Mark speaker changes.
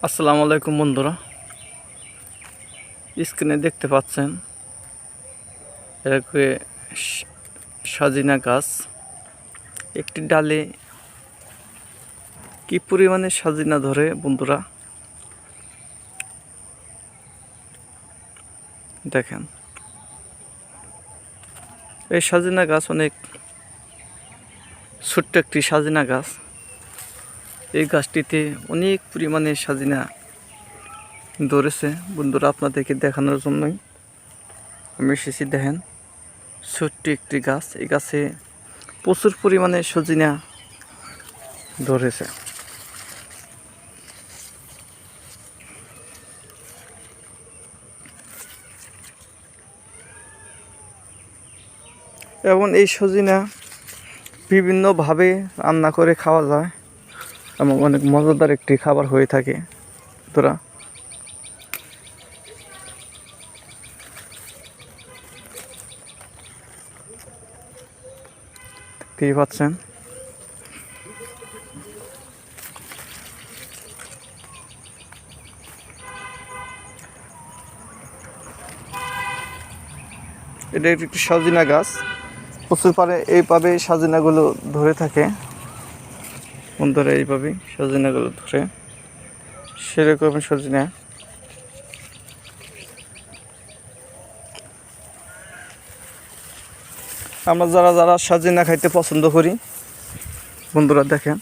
Speaker 1: আসসালামু আলাইকুম বন্ধুরা, স্ক্রিনে দেখতে পাচ্ছেন এরকম সজিনা গাছ। একটি ডালে কি পরিমাণে সজিনা ধরে বন্ধুরা দেখেন। এই সজিনা গাছ অনেক ছোট্ট একটি সজিনা গাছ। এই গাছটিতে অনেক পরিমাণে সজিনা ধরেছে বন্ধুরা, আপনাদেরকে দেখানোর জন্যই আমি এসেছি। দেখেন, ছোট্ট একটি গাছ, এই গাছে প্রচুর পরিমাণে সজিনা ধরেছে। এবং এই সজিনা বিভিন্নভাবে রান্না করে খাওয়া যায় এবং অনেক মজাদার একটি খাবার হয়ে থাকে। তোরা দেখতেই পাচ্ছেন, এটা একটি সজিনা গাছ। প্রচুর পারে এইভাবে সজিনাগুলো ধরে থাকে বন্ধুরা, এইভাবেই সজিনাগুলো ধরে। সেরকম সজিনা আমরা যারা যারা সজিনা খাইতে পছন্দ করি বন্ধুরা দেখেন,